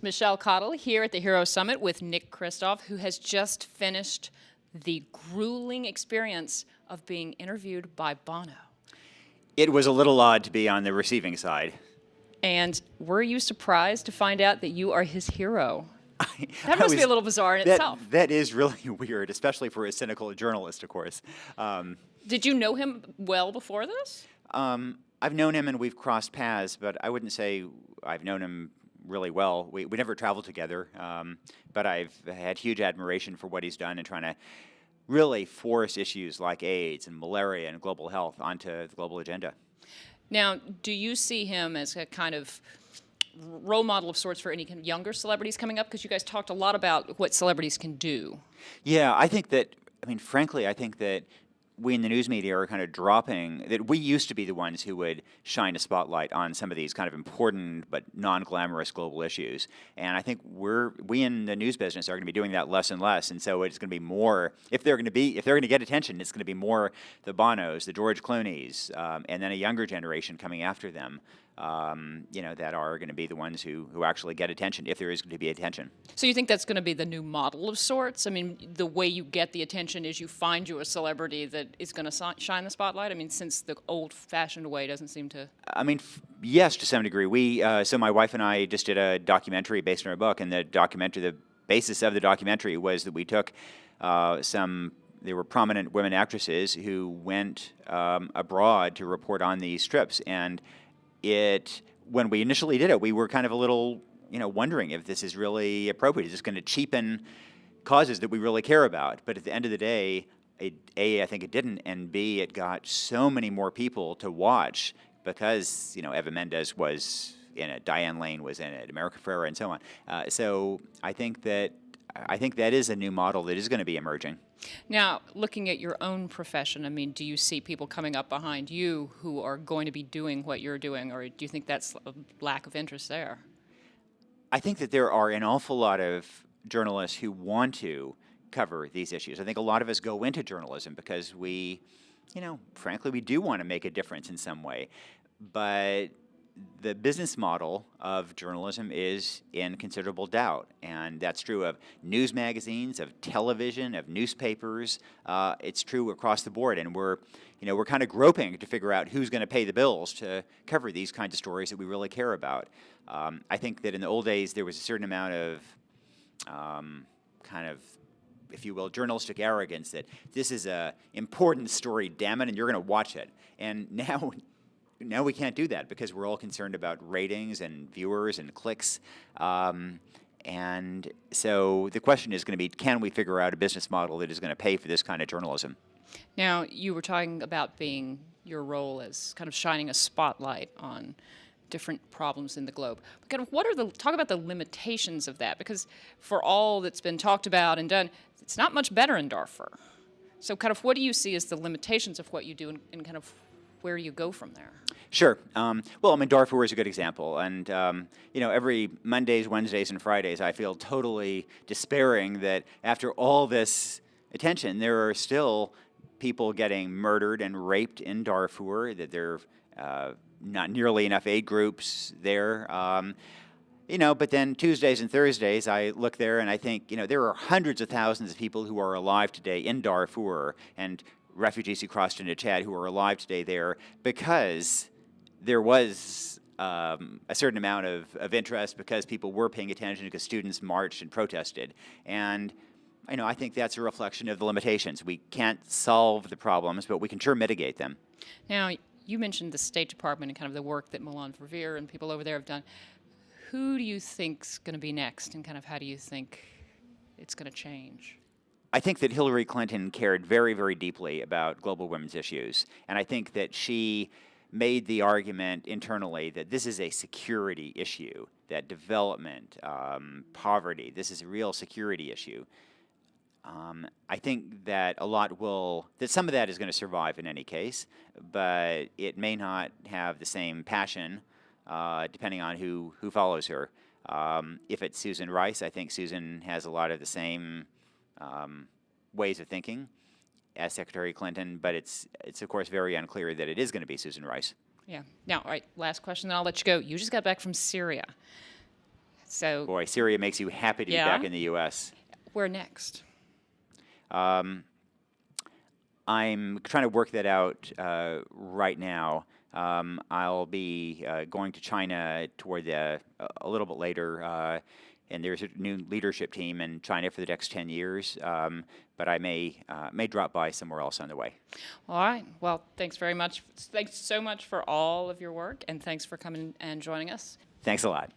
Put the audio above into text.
It's Michelle Cottle here at the Hero Summit with Nick Kristof, who has just finished the grueling experience of being interviewed by Bono. It was a little odd to be on the receiving side. And were you surprised to find out that you are his hero? That must be a little bizarre in itself. That is really weird, especially for a cynical journalist, of course. Did you know him well before this? I've known him and we've crossed paths, but I wouldn't say I've known him really well. We never traveled together, but I've had huge admiration for what he's done in trying to really force issues like AIDS and malaria and global health onto the global agenda. Now, do you see him as a kind of role model of sorts for any kind of younger celebrities coming up? Because you guys talked a lot about what celebrities can do. Yeah, frankly, I think that we in the news media are kind of dropping, that we used to be the ones who would shine a spotlight on some of these kind of important but non-glamorous global issues. And I think we in the news business are going to be doing that less and less. And so it's going to be more, if they're going to get attention, it's going to be more the Bonos, the George Clooney's, and then a younger generation coming after them. That are going to be the ones who actually get attention, if there is going to be attention. So you think that's going to be the new model of sorts? I mean, the way you get the attention is you find you a celebrity that is going to shine the spotlight? I mean, since the old-fashioned way doesn't seem to... Yes, to some degree. So my wife and I just did a documentary based on our book, and the basis of the documentary was that we took there were prominent women actresses who went abroad to report on these trips, and when we initially did it, we were kind of a little, wondering if this is really appropriate. Is this going to cheapen causes that we really care about? But at the end of the day, I think it didn't, and B, it got so many more people to watch because, Eva Mendes was in it, Diane Lane was in it, America Ferrera, and so on. So I think that is a new model that is going to be emerging. Now, looking at your own profession, do you see people coming up behind you who are going to be doing what you're doing, or do you think that's a lack of interest there? I think that there are an awful lot of journalists who want to cover these issues. I think a lot of us go into journalism because we, frankly, we do want to make a difference in some way. But the business model of journalism is in considerable doubt, and that's true of news magazines, of television, of newspapers. It's true across the board, and we're kind of groping to figure out who's going to pay the bills to cover these kinds of stories that we really care about. I think that in the old days there was a certain amount of kind of, if you will, journalistic arrogance that this is a important story, damn it, and you're going to watch it. And now we can't do that because we're all concerned about ratings and viewers and clicks. And so the question is going to be, can we figure out a business model that is going to pay for this kind of journalism? Now, you were talking about your role as kind of shining a spotlight on different problems in the globe. But kind of talk about the limitations of that, because for all that's been talked about and done, it's not much better in Darfur. So kind of what do you see as the limitations of what you do and kind of where you go from there? Sure. Darfur is a good example. And, every Mondays, Wednesdays, and Fridays, I feel totally despairing that after all this attention, there are still people getting murdered and raped in Darfur, that there are not nearly enough aid groups there. But then Tuesdays and Thursdays, I look there and I think, there are hundreds of thousands of people who are alive today in Darfur, and refugees who crossed into Chad who are alive today there because there was a certain amount of interest, because people were paying attention, because students marched and protested. And I think that's a reflection of the limitations. We can't solve the problems, but we can sure mitigate them. Now, you mentioned the State Department and kind of the work that Milan Verveer and people over there have done. Who do you think's going to be next, and kind of how do you think it's going to change? I think that Hillary Clinton cared very, very deeply about global women's issues, and I think that she made the argument internally that this is a security issue, that development, poverty, this is a real security issue. I think that some of that is going to survive in any case, but it may not have the same passion depending on who follows her. If it's Susan Rice, I think Susan has a lot of the same ways of thinking as Secretary Clinton, but it's of course very unclear that it is going to be Susan Rice. Yeah. Now, all right, last question, then I'll let you go. You just got back from Syria. So Boy, Syria makes you happy to be back in the U.S. where next? I'm trying to work that out right now. I'll be going to China toward a little bit later, and there's a new leadership team in China for the next 10 years. But I may drop by somewhere else on the way. All right. Well, thanks very much. Thanks so much for all of your work, and thanks for coming and joining us. Thanks a lot.